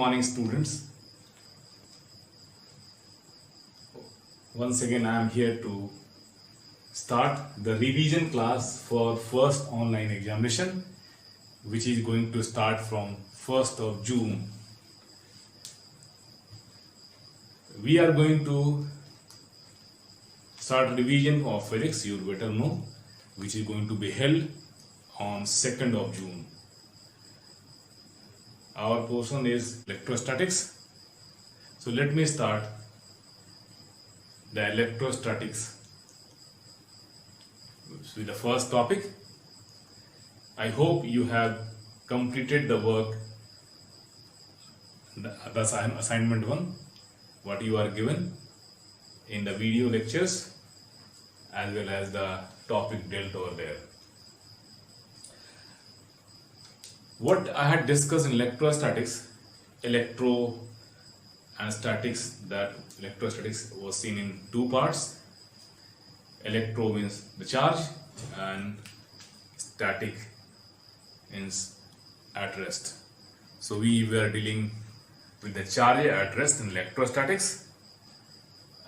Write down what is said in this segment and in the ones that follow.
morning, students. Once again, I am here to start the revision class for first online examination, which is going to start from 1st of June. We are going to start revision of physics, you better know, which is going to be held on 2nd of June. Our portion is electrostatics. So let me start the electrostatics with the first topic. I hope you have completed the work, the assignment 1, what you are given in the video lectures, as well as the topic dealt over there. What I had discussed in electrostatics, electro and statics, that electrostatics was seen in two parts. Electro means the charge and static means at rest. So we were dealing with the charge at rest in electrostatics,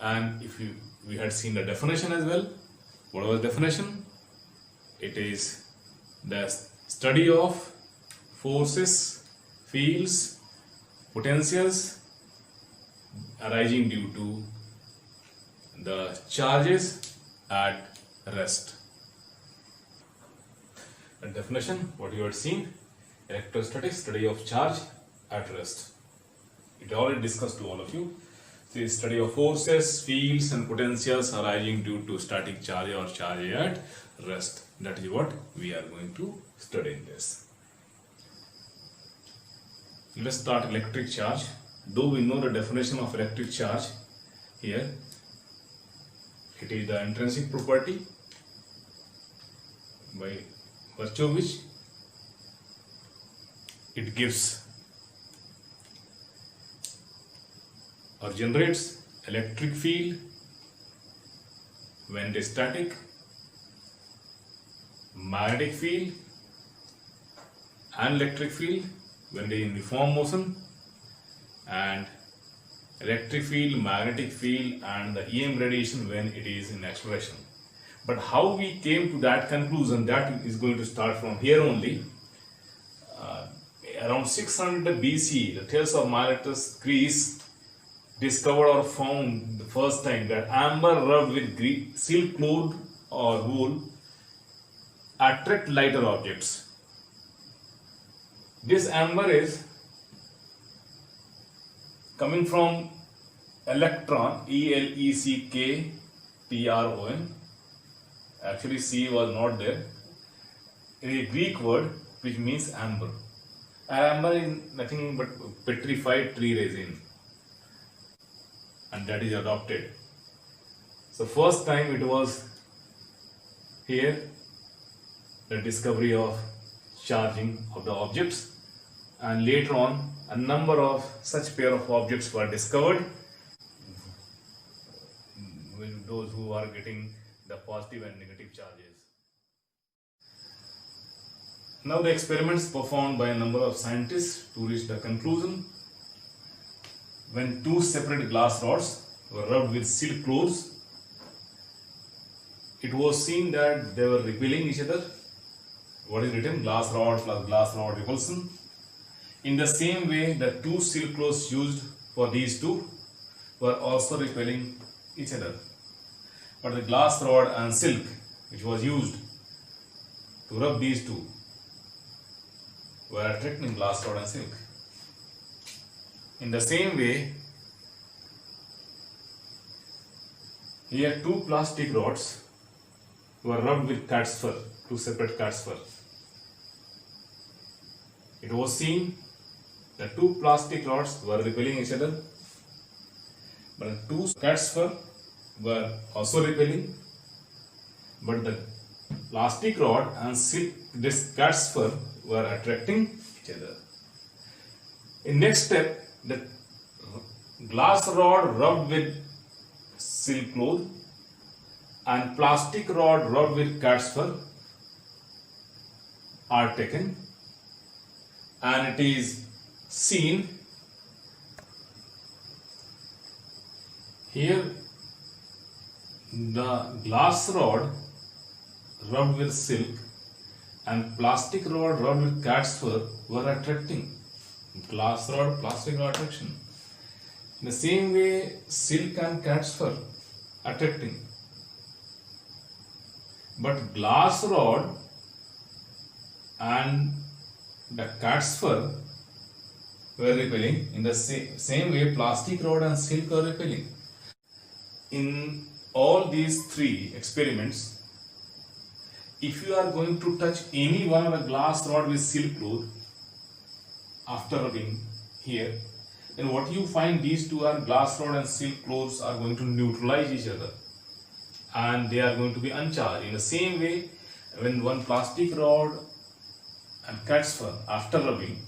and we had seen the definition as well. What was the definition? It is the study of forces, fields, potentials arising due to the charges at rest. The definition, what you had seen, electrostatics, study of charge at rest. It already discussed to all of you. The study of forces, fields and potentials arising due to static charge or charge at rest. That is what we are going to study in this. Let's start electric charge. Though we know the definition of electric charge here, it is the intrinsic property by virtue of which it gives or generates electric field when it is static, magnetic field and electric field when they are in uniform motion, and electric field, magnetic field and the EM radiation when it is in acceleration. But how we came to that conclusion, that is going to start from here only. Around 600 BC, the Thales of Miletus, Greece, discovered or found the first time that amber rubbed with silk cloth or wool attract lighter objects. This amber is coming from electron, E-L-E-C-K-T-R-O-N. Actually C was not there. It is a Greek word which means amber. Amber is nothing but petrified tree resin, and that is adopted. So first time it was here, the discovery of charging of the objects, and later on a number of such pair of objects were discovered with those who are getting the positive and negative charges. Now the experiments performed by a number of scientists to reach the conclusion: when two separate glass rods were rubbed with silk cloths, it was seen that they were repelling each other. What is written? Glass rod plus glass rod repulsion. In the same way, the two silk cloths used for these two were also repelling each other. But the glass rod and silk, which was used to rub these two, were attracting glass rod and silk. In the same way, here two plastic rods were rubbed with cat's fur, two separate cat's fur. It was seen that two plastic rods were repelling each other, but the two cat's fur were also repelling, but the plastic rod and silk, this cat's fur, were attracting each other. In next step, the glass rod rubbed with silk cloth and plastic rod rubbed with cat's fur are taken, and it is seen Here the glass rod rubbed with silk and plastic rod rubbed with cat's fur were attracting. Glass rod, plastic rod attraction. In the same way, silk and cat's fur attracting. But glass rod and the cat's fur were repelling. In the same way, plastic rod and silk are repelling. In all these three experiments, if you are going to touch any one of the glass rod with silk cloth after rubbing here, then what you find, these two are glass rod and silk cloths are going to neutralize each other and they are going to be uncharged. In the same way, when one plastic rod and cat's fur after rubbing,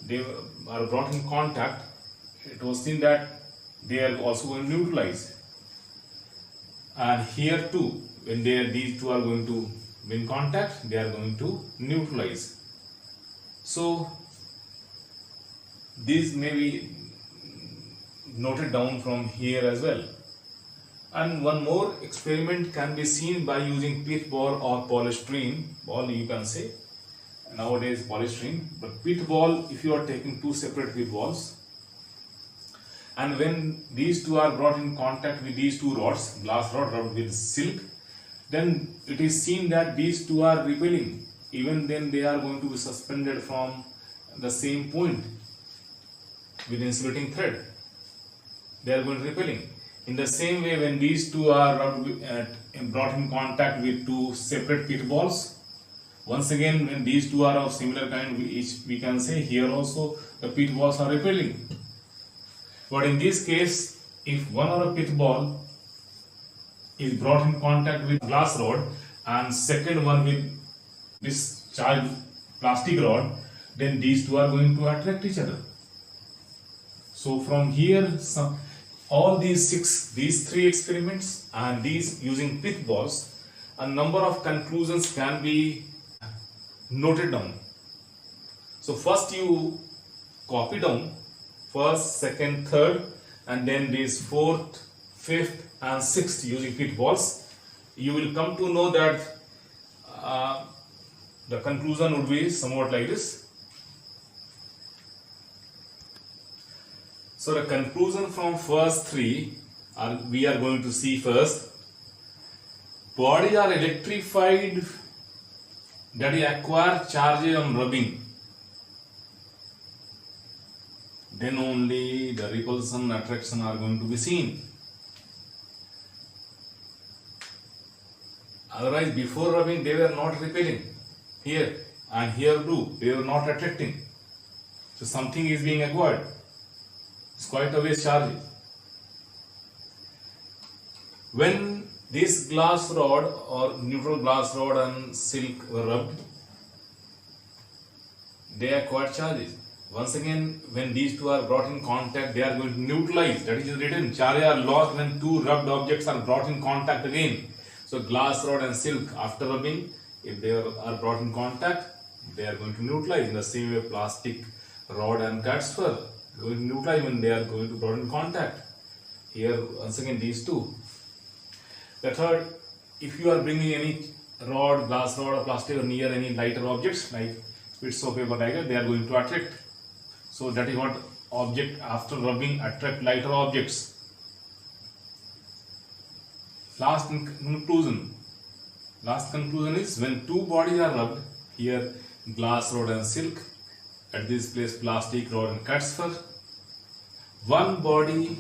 they are brought in contact, it was seen that they are also going to neutralize. And here too, when these two are going to be in contact, they are going to neutralize. So these may be noted down from here as well. And one more experiment can be seen by using pith ball or polystyrene ball, you can say. Nowadays polystyrene, but pith ball, if you are taking two separate pith balls, and when these two are brought in contact with these two rods, glass rod rubbed with silk, then it is seen that these two are repelling. Even then they are going to be suspended from the same point with insulating thread. They are going to repelling. In the same way, when these two are brought in contact with two separate pith balls, once again, when these two are of similar kind, we can say here also the pith balls are repelling. But in this case, if one of the pith ball is brought in contact with glass rod and second one with this charged plastic rod, then these two are going to attract each other. So from here, all these three experiments and these using pith balls, a number of conclusions can be noted down. So first you copy down first, second, third, and then these fourth, fifth and sixth using pith balls. You will come to know that the conclusion would be somewhat like this. So the conclusion from first three we are going to see first. Bodies are electrified that acquire charges on rubbing. Then only the repulsion, attraction are going to be seen. Otherwise, before rubbing, they were not repelling. Here and here too, they were not attracting. So something is being acquired. It's quite a waste charge. When this glass rod or neutral glass rod and silk were rubbed, they acquired charges. Once again, when these two are brought in contact, they are going to neutralize. That is written, charges are lost when two rubbed objects are brought in contact again. So glass rod and silk, after rubbing, if they are brought in contact, they are going to neutralize. In the same way, plastic rod and cat's fur going to neutralize when they are going to brought in contact. Here, once again, these two. The third, if you are bringing any rod, glass rod or plastic or near any lighter objects like bits of paper like that, they are going to attract. So that is what object after rubbing attract lighter objects. Last conclusion is when two bodies are rubbed, here glass rod and silk, at this place plastic rod and cat's fur, one body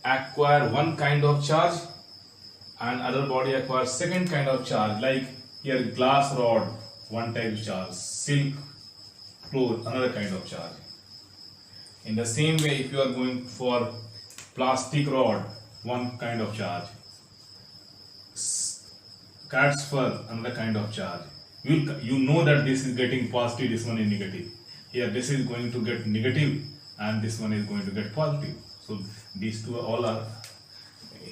acquire one kind of charge and other body acquires second kind of charge. Like here glass rod, one type of charge, silk cloth, another kind of charge. In the same way, if you are going for plastic rod, one kind of charge, cat's fur, another kind of charge. You know that this is getting positive, this one is negative. Here this is going to get negative and this one is going to get positive. So these two all are,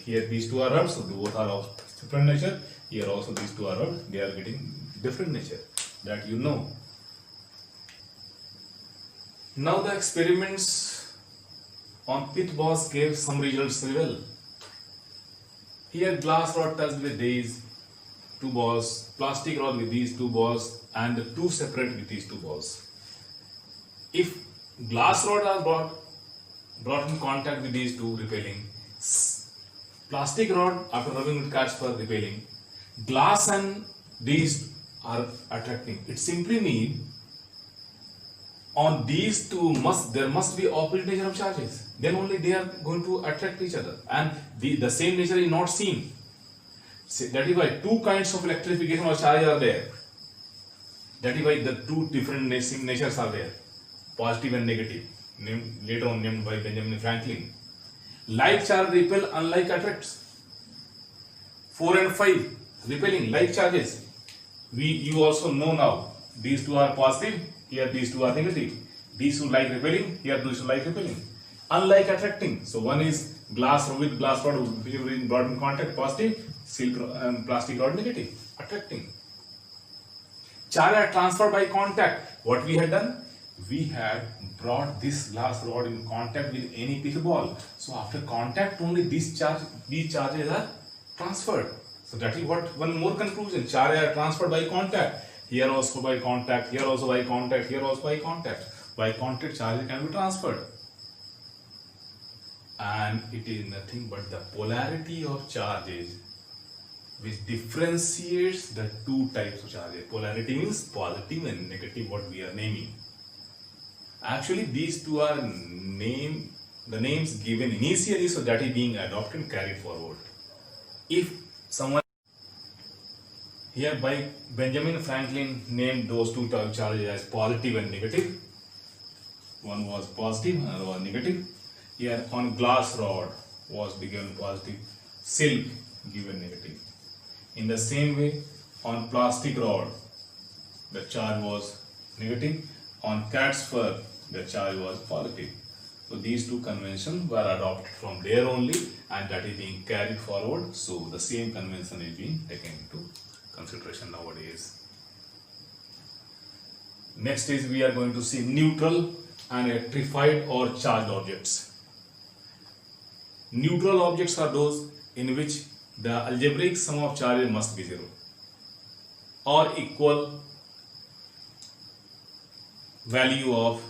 here these two are rubbed, so both are of different nature. Here also these two are rubbed, they are getting different nature, that you know. Now the experiments on pith balls gave some results very well. Here glass rod touched with these two balls, plastic rod with these two balls, and the two separate with these two balls. If glass rod are brought in contact with these two, repelling, plastic rod after rubbing with catch for repelling, glass and these are attracting. It simply means on these two there must be opposite nature of charges. Then only they are going to attract each other, and the same nature is not seen. That is why two kinds of electrification or charge are there. That is why the two different natures are there, positive and negative, later on named by Benjamin Franklin. Like charge repel, unlike attracts. 4 and 5 repelling, like charges. You also know now, these two are positive, here these two are negative. These two like repelling, here these two like repelling. Unlike attracting, so one is glass with glass rod brought in contact, positive, plastic rod negative, attracting. Charge are transferred by contact. What we had done? We had brought this glass rod in contact with any pith ball. So after contact only these charges are transferred. So that is what one more conclusion. Charge are transferred by contact. Here also by contact, here also by contact, here also by contact. By contact charge can be transferred. And it is nothing but the polarity of charges which differentiates the two types of charges. Polarity means positive and negative, what we are naming. Actually, these two are the names given initially, so that is being adopted and carried forward. If someone here by Benjamin Franklin named those two types of charges as positive and negative, one was positive, another was negative. Here on glass rod was given positive, silk given negative. In the same way, on plastic rod, the charge was negative. On cat's fur, the charge was positive. So these two conventions were adopted from there only, and that is being carried forward. So the same convention is being taken into consideration nowadays. Next is we are going to see neutral and electrified or charged objects. Neutral objects are those in which the algebraic sum of charges must be 0 or equal value of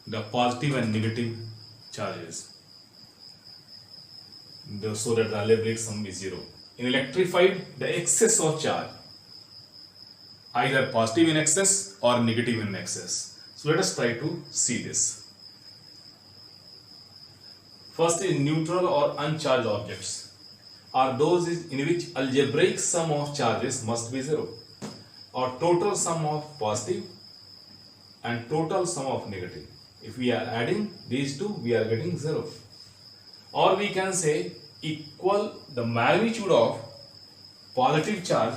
the positive and negative charges, so that the algebraic sum is 0. In electrified, the excess of charge, either positive in excess or negative in excess. So let us try to see this. First is neutral or uncharged objects are those in which algebraic sum of charges must be 0 or total sum of positive and total sum of negative. If we are adding these two, we are getting 0. Or we can say equal the magnitude of positive charge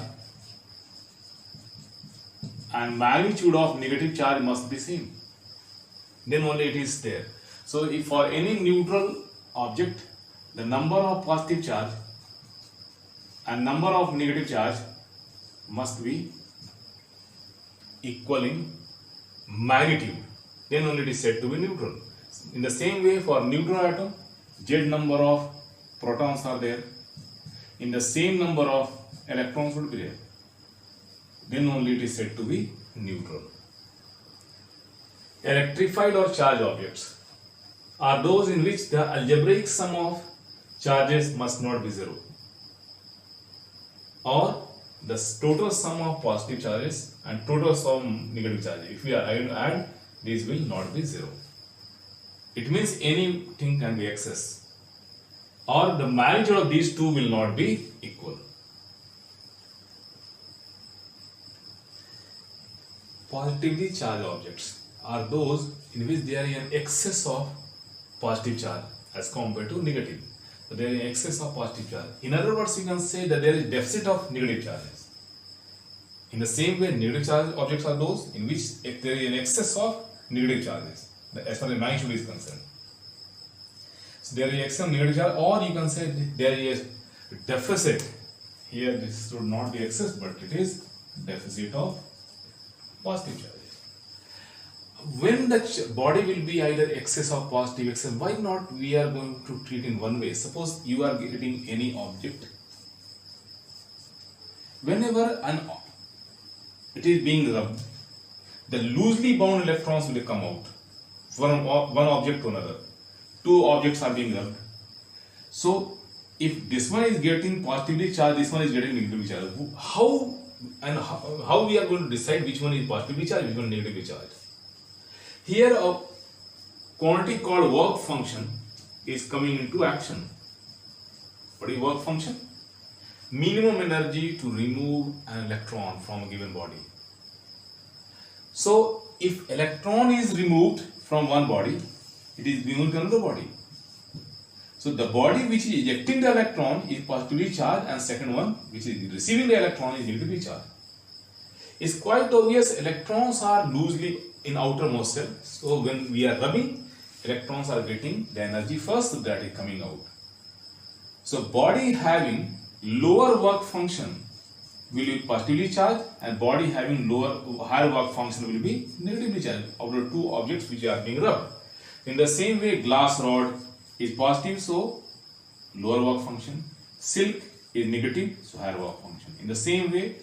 and magnitude of negative charge must be same. Then only it is there. So if for any neutral object, the number of positive charge and number of negative charge must be equal in magnitude. Then only it is said to be neutral. In the same way, for neutral atom, Z number of protons are there. In the same number of electrons would be there. Then only it is said to be neutral. Electrified or charged objects are those in which the algebraic sum of charges must not be 0 or the total sum of positive charges and total sum negative charges. If we are going to add, these will not be 0. It means anything can be excess, or the magnitude of these two will not be equal. Positively charged objects are those in which there is an excess of positive charge as compared to negative. So there is an excess of positive charge. In other words, you can say that there is deficit of negative charges. In the same way, negative charge objects are those in which there is an excess of negative charges as far as magnitude is concerned. So there is excess of negative charge, or you can say there is a deficit. Here this should not be excess, but it is deficit of positive charges. when the body will be either excess of positive excess, why not we are going to treat in one way? Suppose you are getting any object, whenever it is being rubbed, the loosely bound electrons will come out from one object to another. Two objects are being rubbed. So if this one is getting positively charged, this one is getting negatively charged, how we are going to decide which one is positively charged, which one is negatively charged? Here a quantity called work function is coming into action. What is work function? Minimum energy to remove an electron from a given body. So if electron is removed from one body, it is removed to another body. So the body which is ejecting the electron is positively charged, and second one which is receiving the electron is negatively charged. It's quite obvious electrons are loosely in outermost cell. So when we are rubbing, electrons are getting the energy first that is coming out. So body having lower work function will be positively charged, and body having higher work function will be negatively charged out of two objects which are being rubbed. In the same way, glass rod is positive, so lower work function. Silk is negative, so higher work function. In the same way,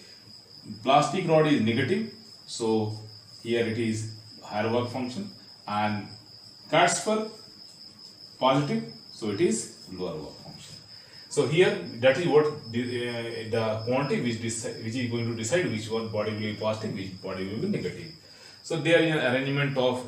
plastic rod is negative, so here it is higher work function, and cat's fur positive, so it is lower work function. So here that is what the quantity which is going to decide which one body will be positive, which body will be negative. So there is an arrangement of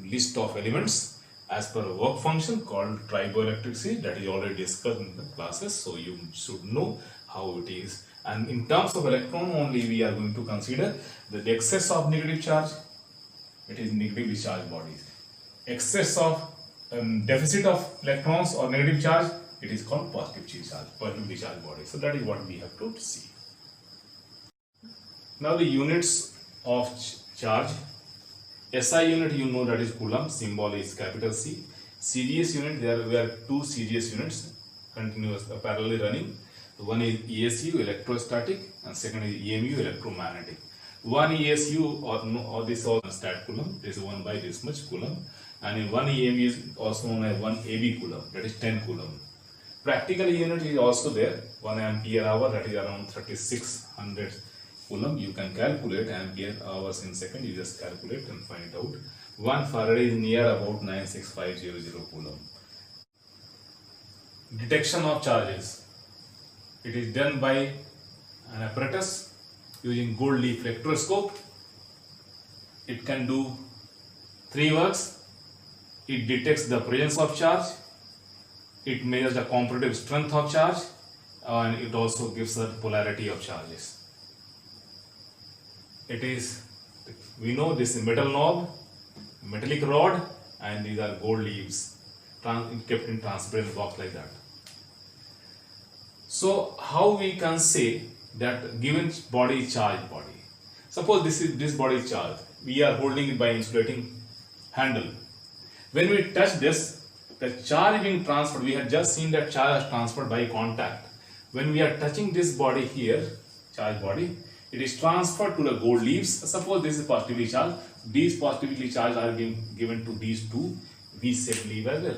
list of elements as per work function called triboelectricity, that is already discussed in the classes, so you should know how it is. And in terms of electron only, we are going to consider the excess of negative charge, it is negatively charged bodies. Excess of deficit of electrons or negative charge, it is called positively charged bodies. So that is what we have to see. Now the units of charge. SI unit, you know, that is Coulomb, symbol is capital C. CGS unit, there were two CGS units continuous parallelly running. One is ESU, electrostatic, and second is EMU, electromagnetic. One ESU or this is stat coulomb, this is 1 by this much coulomb, and in one EMU is also known as 1 AB coulomb, that is 10 coulomb. Practical unit is also there, 1 ampere hour, that is around 3600 coulomb. You can calculate ampere hours in second, you just calculate and find it out. 1 Faraday is near about 96500 coulomb. Detection of charges. It is done by an apparatus using gold leaf spectroscope. It can do three works. It detects the presence of charge, it measures the comparative strength of charge, and it also gives the polarity of charges. It is, we know this is metal knob, metallic rod, and these are gold leaves kept in transparent box like that. So how we can say that given body is charged body? Suppose this body is charged. We are holding it by insulating handle. When we touch this, the charge being transferred, we have just seen that charge is transferred by contact. When we are touching this body here, charged body, it is transferred to the gold leaves. Suppose this is positively charged. These positively charged are being given to these two V-shaped leaf as well.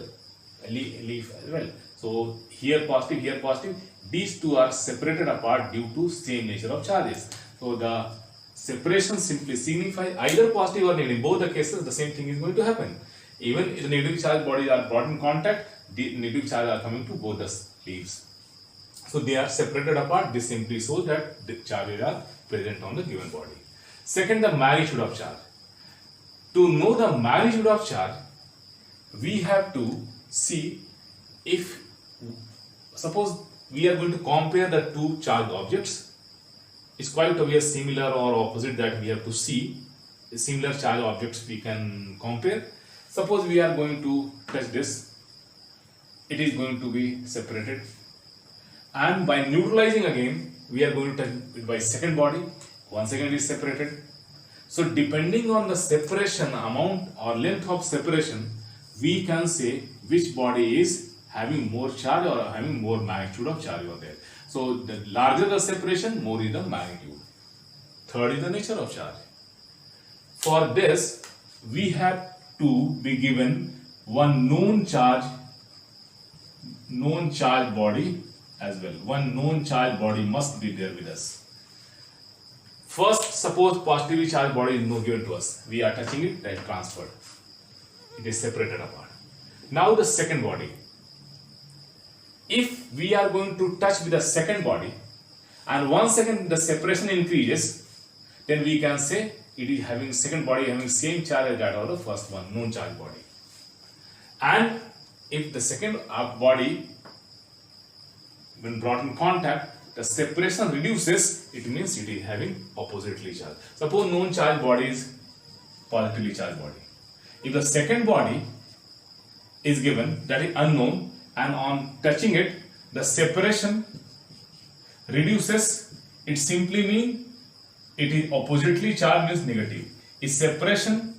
Leaf as well. So here positive. These two are separated apart due to same nature of charges. So the separation simply signifies either positive or negative. Both the cases, the same thing is going to happen. Even if the negative charge bodies are brought in contact, the negative charge are coming to both the leaves. So they are separated apart. This simply shows that the charges are present on the given body. Second, the magnitude of charge. To know the magnitude of charge, we have to see if, suppose we are going to compare the two charged objects. It's quite obvious similar or opposite that we have to see. Similar charged objects we can compare. Suppose we are going to touch this, it is going to be separated, and by neutralizing again we are going to touch it by second body, once again it is separated. So depending on the separation amount or length of separation, we can say which body is having more charge or having more magnitude of charge over there. So the larger the separation, more is the magnitude. Third is the nature of charge. For this, we have to be given one known charge body as well. One known charge body must be there with us. First, suppose positively charged body is not given to us. We are touching it, that is transferred. It is separated apart. Now the second body. If we are going to touch with the second body and 1 second the separation increases, then we can say it is having second body having same charge as that of the first one, known charge body. And if the second body, when brought in contact, the separation reduces, it means it is having oppositely charged. Suppose known charge body is positively charged body. If the second body is given, that is unknown, and on touching it, the separation reduces, it simply means it is oppositely charged, means negative. If separation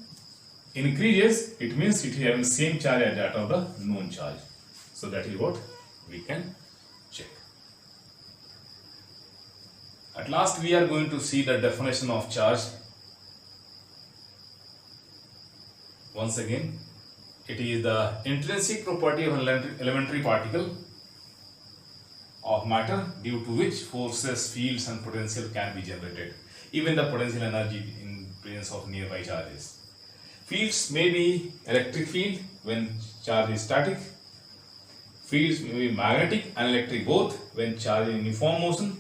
increases, it means it is having same charge as that of the known charge. So that is what we can check. At last, we are going to see the definition of charge. Once again, it is the intrinsic property of an elementary particle of matter due to which forces, fields and potential can be generated. Even the potential energy in presence of nearby charges. Fields may be electric field when charge is static. Fields may be magnetic and electric both when charge in uniform motion.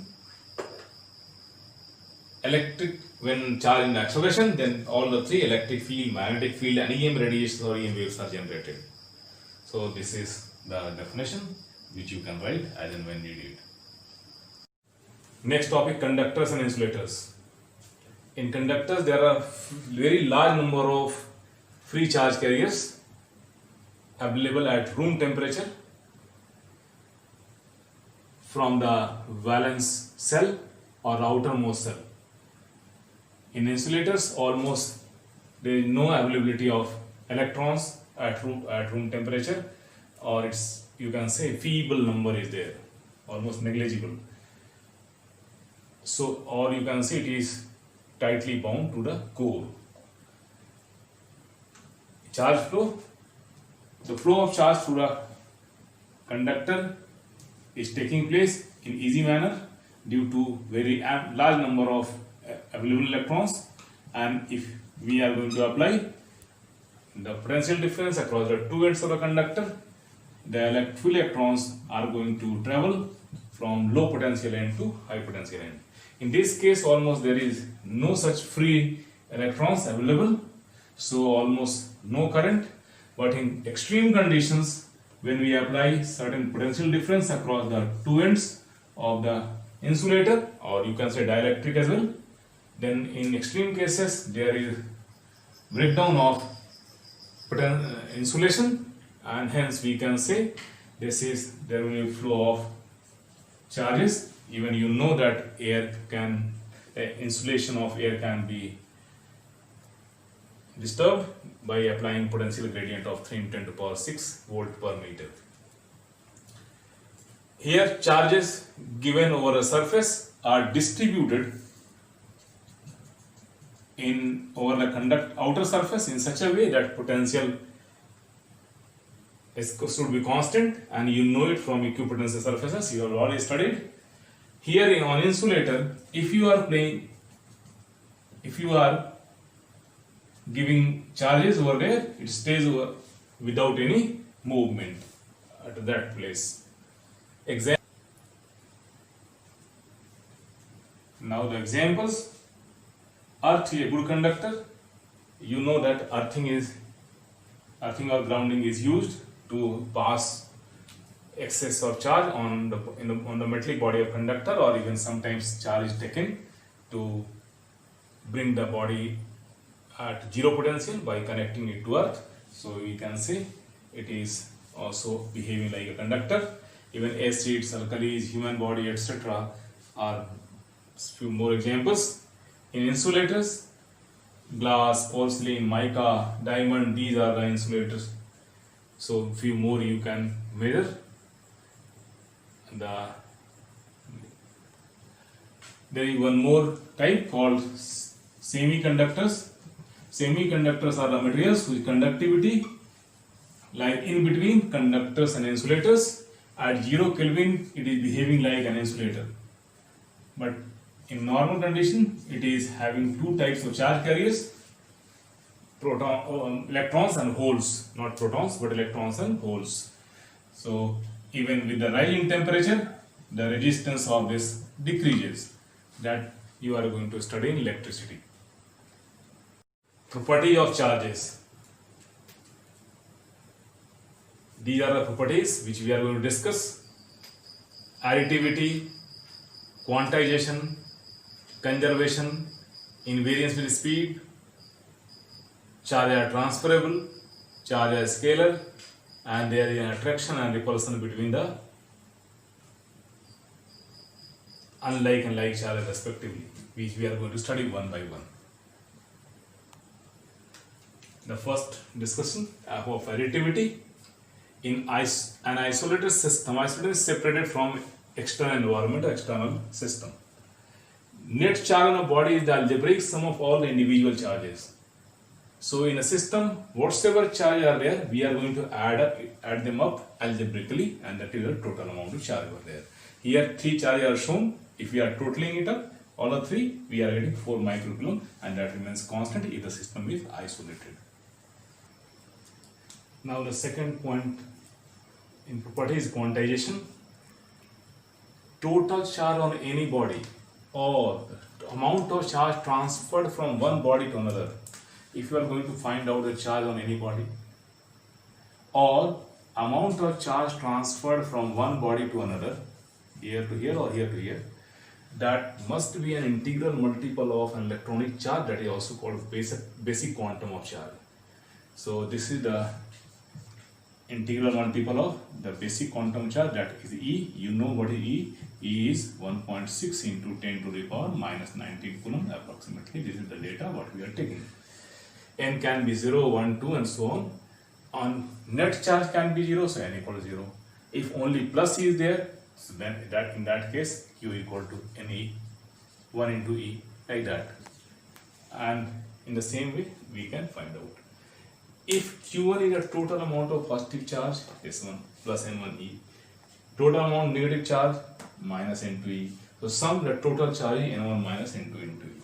Electric when charge in acceleration, then all the three, electric field, magnetic field and EM radiations or EM waves are generated. So this is the definition which you can write as and when needed. Next topic, conductors and insulators. In conductors there are very large number of free charge carriers available at room temperature from the valence cell or outermost cell. In insulators, almost there is no availability of electrons at room temperature, or it's, you can say, feeble number is there, almost negligible. So, or you can say it is tightly bound to the core. Charge flow. The flow of charge through the conductor is taking place in easy manner due to very large number of available electrons, and if we are going to apply the potential difference across the two ends of the conductor, the free electrons are going to travel from low potential end to high potential end. In this case, almost there is no such free electrons available, so almost no current. But in extreme conditions, when we apply certain potential difference across the two ends of the insulator, or you can say dielectric as well, then in extreme cases there is breakdown of insulation, and hence we can say there will be flow of charges. Even you know that insulation of air can be disturbed by applying potential gradient of 3 × 10⁶ volt per meter. Here charges given over a surface are distributed over the outer surface in such a way that potential should be constant, and you know it from equipotential surfaces, you have already studied. Here on insulator, if you are giving charges over there, it stays over without any movement at that place. Now the examples. Earth is a good conductor. You know that earthing or grounding is used to pass excess of charge on the metallic body of conductor, or even sometimes charge is taken to bring the body at zero potential by connecting it to earth. So we can say it is also behaving like a conductor. Even acids, alkalis, human body, etc. are few more examples. In insulators, glass, porcelain, mica, diamond, these are the insulators. So few more you can measure. There is one more type called semiconductors. Semiconductors are the materials whose conductivity like in between conductors and insulators. At 0 Kelvin, it is behaving like an insulator. But in normal condition, it is having two types of charge carriers, electrons and holes, not protons but electrons and holes. So even with the rise in temperature, the resistance of this decreases. That you are going to study in electricity. Property of charges. These are the properties which we are going to discuss: additivity, quantization, conservation, invariance with speed, charge are transferable, charge are scalar, and there is an attraction and repulsion between the unlike and like charges respectively, which we are going to study one by one. The first discussion of additivity. In an isolated system, isolated is separated from external environment or external system. Net charge on a body is the algebraic sum of all the individual charges. So in a system, whatever charge are there, we are going to add them up algebraically, and that is the total amount of charge over there. Here 3 charges are shown. If we are totaling it up, all the 3, we are getting 4 microcoulomb, and that remains constant if the system is isolated. Now the second point in property is quantization. Total charge on any body or the amount of charge transferred from one body to another. If you are going to find out the charge on any body, or amount of charge transferred from one body to another, here to here or here to here, that must be an integral multiple of an electronic charge, that is also called basic quantum of charge. So this is the integral multiple of the basic quantum charge, that is E. You know what is E? E is 1.6 into 10 to the power minus 19 coulomb approximately. This is the data what we are taking. N can be 0, 1, 2 and so on. On net charge can be 0, so N equal to 0. If only plus E is there, so then in that case Q equal to NE, 1 into E, like that. And in the same way we can find out. If Q1 is a total amount of positive charge, S1 plus N1E, total amount negative charge minus N2E. So sum the total charge is N1 minus N2 into E.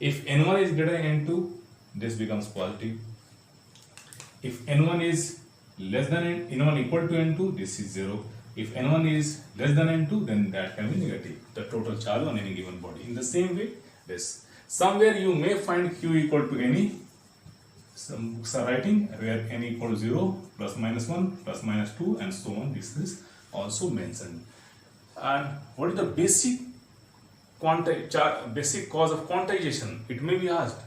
If N1 is greater than N2, this becomes positive. If N1 is less than N1 equal to N2, this is 0. If N1 is less than N2, then that can be negative, the total charge on any given body. In the same way, this. Somewhere you may find Q equal to NE. Some books are writing where N equal to 0, plus minus 1, plus minus 2 and so on. This is also mentioned. And what is the basic cause of quantization? It may be asked.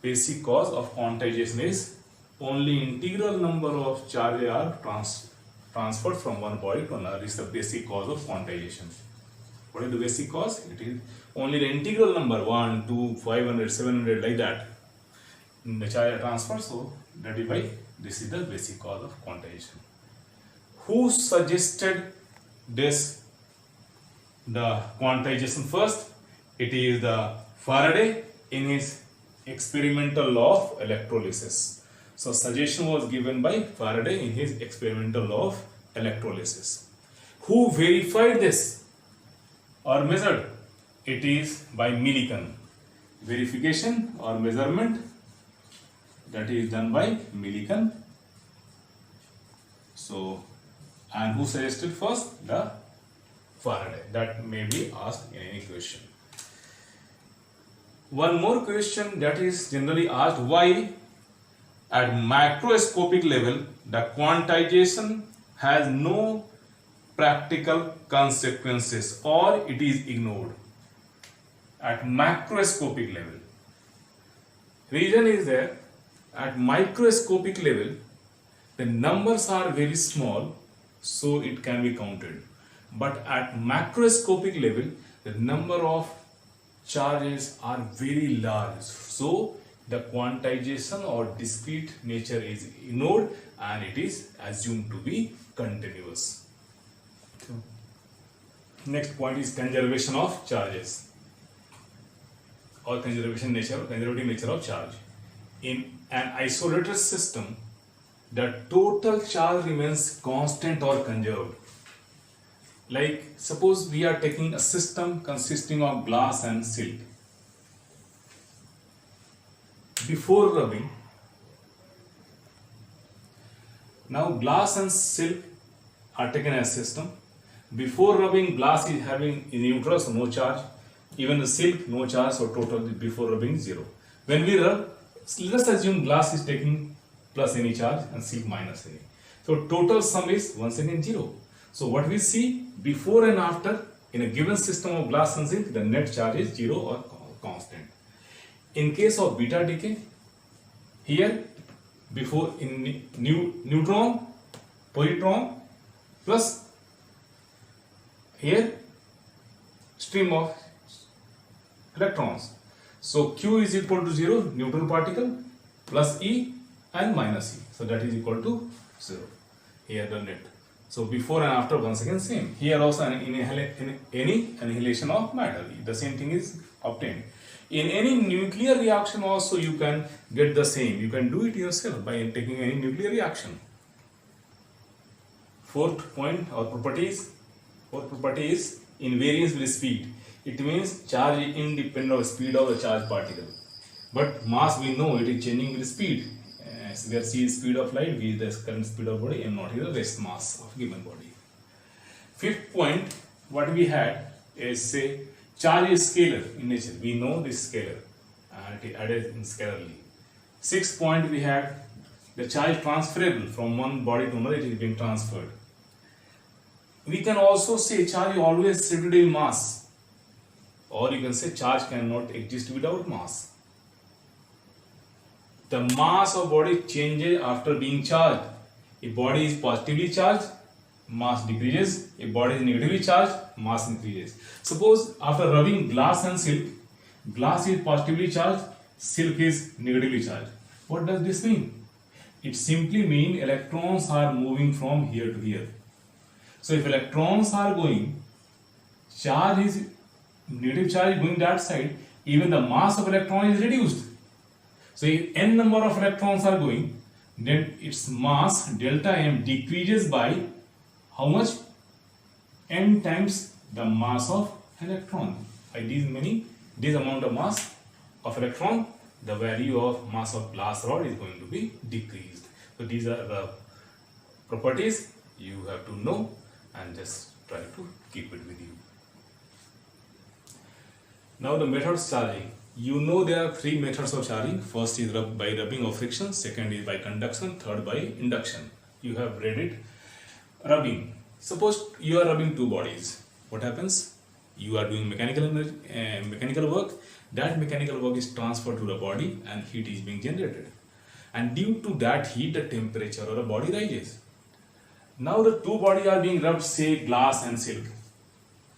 Basic cause of quantization is only integral number of charges are transferred from one body to another. This is the basic cause of quantization. What is the basic cause? It is only the integral number 1, 2, 500, 700 like that. The charge transfer, so that is why this is the basic cause of quantization. Who suggested this, the quantization first? It is the Faraday in his experimental law of electrolysis. So suggestion was given by Faraday in his experimental law of electrolysis. Who verified this or measured? It is by Millikan. Verification or measurement, that is done by Millikan. So, and who suggested first? The Faraday. That may be asked in any question. One more question that is generally asked: why at macroscopic level the quantization has no practical consequences or it is ignored? At macroscopic level, reason is there. At microscopic level, the numbers are very small, so it can be counted. But at macroscopic level, the number of charges are very large. So the quantization or discrete nature is ignored and it is assumed to be continuous. Next point is conservation of charges. or conservative nature of charge. In an isolated system, the total charge remains constant or conserved. Like suppose we are taking a system consisting of glass and silk. Before rubbing, now glass and silk are taken as system. Before rubbing, glass is having neutral, so no charge. Even the silk, no charge, so total before rubbing 0. When we rub, let's assume glass is taking plus any charge and silk minus any. So total sum is once again 0. So what we see before and after in a given system of glass and silk, the net charge is 0 or constant. In case of beta decay, here before in neutron, positron plus here stream of electrons. So Q is equal to 0, neutral particle, plus E and minus E. So that is equal to 0. Here the net. So before and after once again same. Here also any annihilation of matter, the same thing is obtained. In any nuclear reaction also you can get the same. You can do it yourself by taking any nuclear reaction. Fourth point or properties. Fourth property is invariance with speed. It means charge is independent of speed of the charged particle. But mass we know it is changing with speed. As we are seeing speed of light, v is the current speed of body, m naught is the rest mass of given body. Fifth point, what we had is say charge is scalar in nature. We know this scalar and it is added in scalarly. Sixth point we had the charge transferable from one body to another, it is being transferred. We can also say charge is always residual in mass, or you can say charge cannot exist without mass. The mass of body changes after being charged. If body is positively charged, mass decreases. If body is negatively charged, mass increases. Suppose after rubbing glass and silk, glass is positively charged, silk is negatively charged. What does this mean? It simply means electrons are moving from here to here. So if electrons are going, charge is negative charge going that side, even the mass of electron is reduced. So if n number of electrons are going, then its mass delta m decreases by how much? N times the mass of electron. By this amount of mass of electron, the value of mass of glass rod is going to be decreased. So these are the properties you have to know and just try to keep it with you. Now the methods charging. You know there are three methods of charging. First is by rubbing or friction, second is by conduction, third by induction. You have read it. Rubbing. Suppose you are rubbing two bodies. What happens? You are doing mechanical work. That mechanical work is transferred to the body and heat is being generated. And due to that heat, the temperature of the body rises. Now the two bodies are being rubbed, say glass and silk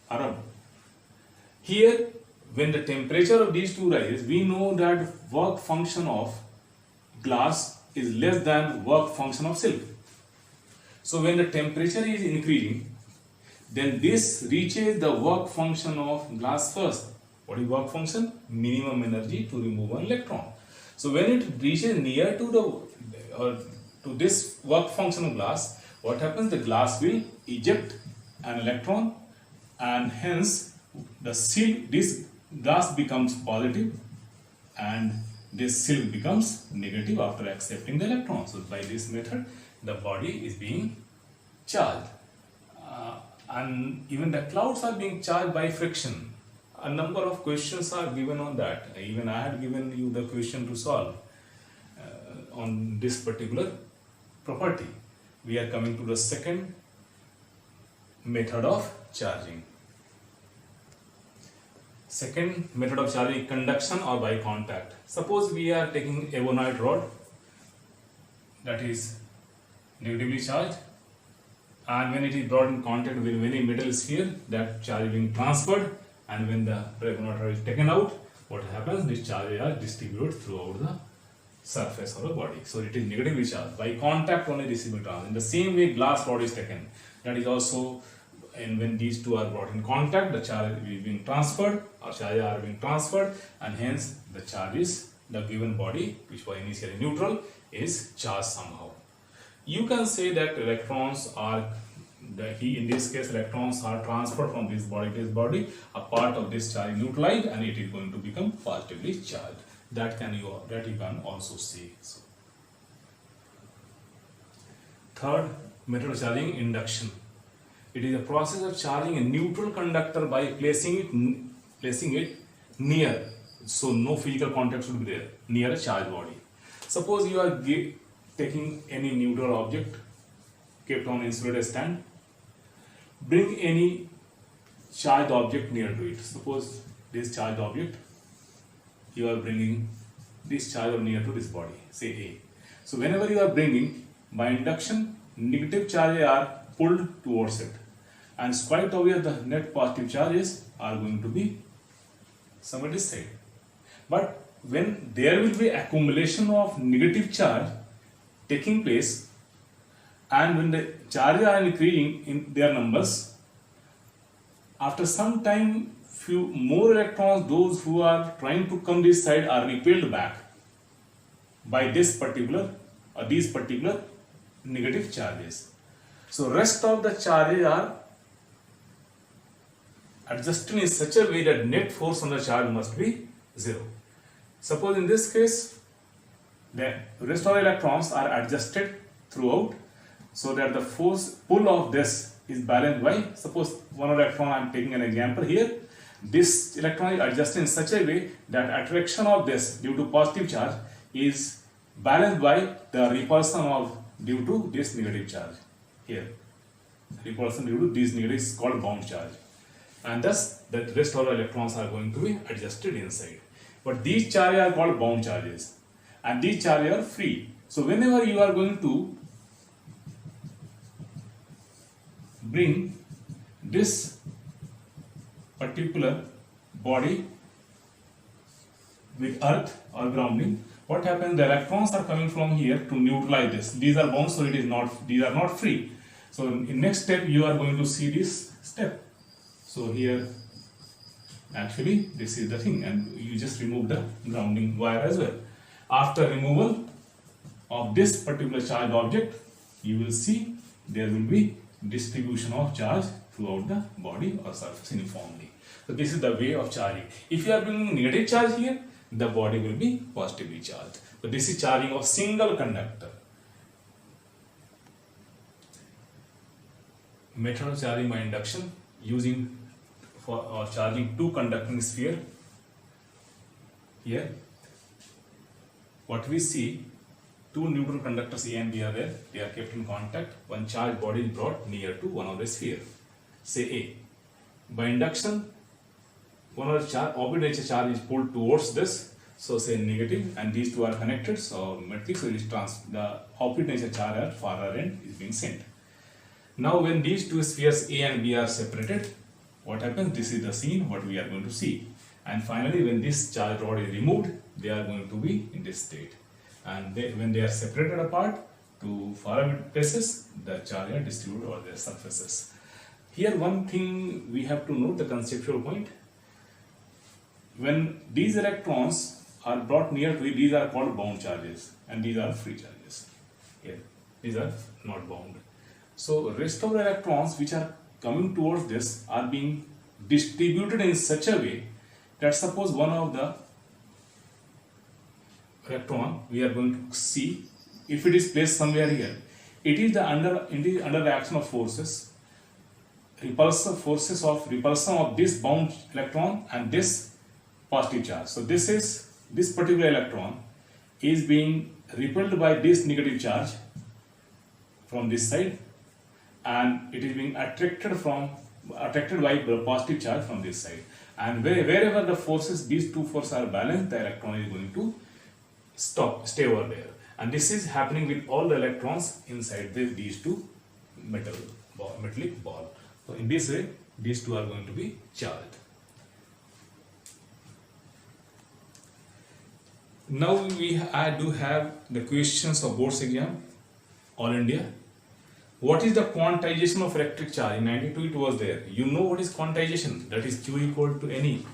are rubbed. Here, when the temperature of these two rises, we know that work function of glass is less than work function of silk. So when the temperature is increasing, then this reaches the work function of glass first. What is work function? Minimum energy to remove an electron. So when it reaches near to to this work function of glass, what happens? The glass will eject an electron, and hence this glass becomes positive and this silk becomes negative after accepting the electron. So by this method, the body is being charged. And even the clouds are being charged by friction. A number of questions are given on that. Even I had given you the question to solve on this particular property. We are coming to the second method of charging. Second method of charging, conduction or by contact. Suppose we are taking ebonite rod that is negatively charged, and when it is brought in contact with any metal sphere, that charge is being transferred, and when the ebonite rod is taken out, what happens? These charges are distributed throughout the surface of the body. So it is negatively charged. By contact only this is being transferred. In the same way glass rod is taken. That is also and when these two are brought in contact, the charge is being transferred, or charges are being transferred, and hence the charge is, the given body which was initially neutral is charged somehow. You can say that electrons are, in this case electrons are transferred from this body to this body, a part of this charge neutralized, and it is going to become positively charged. That you can also see. So, third method of charging, induction. It is a process of charging a neutral conductor by placing it near, so no physical contact should be there, near a charged body. Suppose you are taking any neutral object kept on insulator stand, bring any charged object near to it. Suppose this charged object, you are bringing this charge near to this body, say A. So whenever you are bringing, by induction, negative charges are pulled towards it, and it's quite obvious the net positive charges are going to be somewhere this side. But when there will be accumulation of negative charge taking place, and when the charges are increasing in their numbers, after some time few more electrons, those who are trying to come this side, are repelled back by this particular or these particular negative charges. So rest of the charges are adjusted in such a way that net force on the charge must be 0. Suppose in this case the rest of the electrons are adjusted throughout, so that the force pull of this is balanced by, suppose one electron, I am taking an example here, this electron is adjusted in such a way that attraction of this due to positive charge is balanced by the repulsion of due to this negative charge here. Repulsion due to these negatives is called bound charge, and thus the rest of the electrons are going to be adjusted inside. But these charges are called bound charges, and these charges are free. So whenever you are going to bring this particular body with earth or grounding, what happens? The electrons are coming from here to neutralize this. These are bound, so these are not free. So in next step you are going to see this step. So here actually this is the thing, and you just remove the grounding wire as well. After removal of this particular charged object, you will see there will be distribution of charge throughout the body or surface uniformly. So this is the way of charging. If you are bringing negative charge here, the body will be positively charged. So this is charging of single conductor. Method of charging by induction, using for charging two conducting sphere. Here what we see, two neutral conductors A and B are there, they are kept in contact, one charged body is brought near to one of the sphere, say A. By induction, one of the opposite nature charge is pulled towards this, so say negative, and these two are connected, so metric, so the opposite nature charge at farther end is being sent. Now when these two spheres A and B are separated, what happens? This is the scene what we are going to see. And finally when this charge rod is removed, they are going to be in this state. And when they are separated apart to far places, the charge are distributed over their surfaces. Here one thing we have to note, the conceptual point. When these electrons are brought near to it, these are called bound charges, and these are free charges. Here, these are not bound. So rest of the electrons which are coming towards this are being distributed in such a way that, suppose one of the electron we are going to see, if it is placed somewhere here, it is under the action of forces, repulsion of this bound electron and this positive charge. So this particular electron is being repelled by this negative charge from this side, and it is being attracted by the positive charge from this side. And wherever the forces, these two forces are balanced, the electron is going to stay over there. And this is happening with all the electrons inside these two metallic ball. So in this way, these two are going to be charged. Now I do have the questions of board's exam, All India. What is the quantization of electric charge? In 92 it was there. You know what is quantization? That is Q equal to any.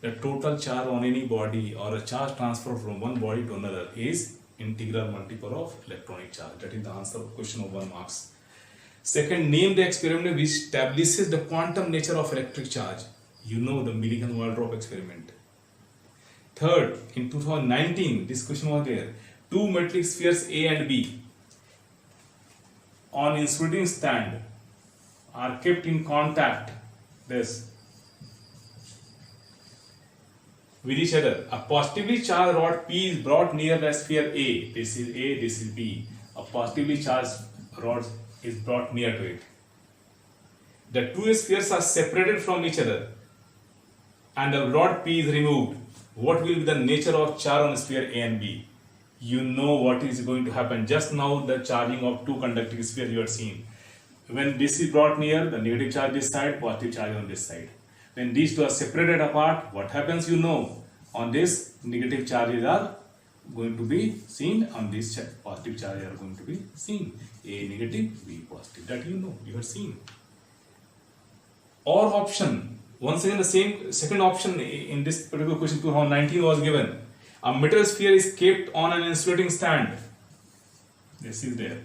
The total charge on any body or a charge transfer from one body to another is integral multiple of electronic charge. That is the answer of question of 1 marks. Second, name the experiment which establishes the quantum nature of electric charge. You know the Millikan-Waldrop experiment. Third, in 2019, this question was there. Two metallic spheres A and B on insulating stand are kept in contact with each other. A positively charged rod P is brought near the sphere A. This is A, this is B. A positively charged rod is brought near to it. The two spheres are separated from each other and the rod P is removed. What will be the nature of charge on sphere A and B? You know what is going to happen. Just now the charging of two conducting spheres you are seeing. When this is brought near, the negative charge this side, positive charge on this side. When these two are separated apart, what happens you know. On this, negative charges are going to be seen, on this positive charges are going to be seen. A negative, B positive. That you know, you have seen. Or option. Once again the same second option in this particular question 2019 was given. A metal sphere is kept on an insulating stand. This is there.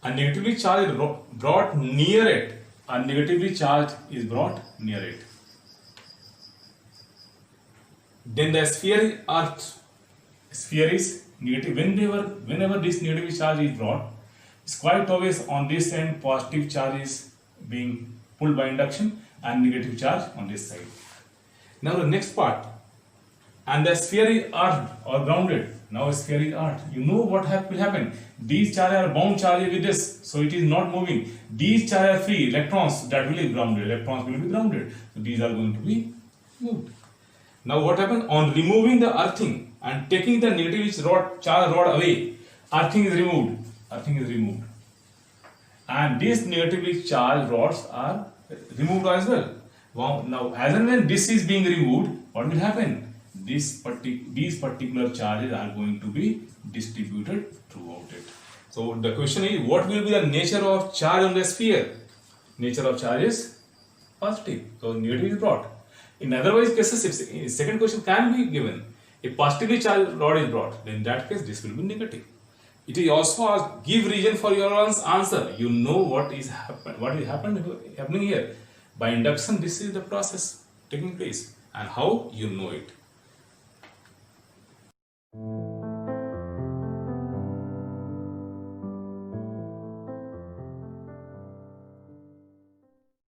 A negatively charged is brought near it. A negatively charged is brought near it. Then the sphere earth. Sphere is negative. Whenever this negative charge is brought, it's quite obvious on this end positive charge is being pulled by induction and negative charge on this side. Now the next part, and the sphere is earthed or grounded. Now sphere is earthed. You know what will happen. These charges are bound charges with this, so it is not moving. These charges are free, electrons that will be grounded. Electrons will be grounded. So these are going to be moved. Now what happens on removing the earthing and taking the negative charge rod away? Earthing is removed. Earthing is removed. And these negatively charged rods are removed as well. Wow. Now, as and when this is being removed, what will happen? These particular charges are going to be distributed throughout it. So, the question is, what will be the nature of charge on the sphere? Nature of charge is positive. So, negative is brought. In otherwise cases, if second question can be given, if positively charged rod is brought, then in that case, this will be negative. It is also asked, give reason for your answer. You know what is happening here. By induction, this is the process taking place, and how you know it.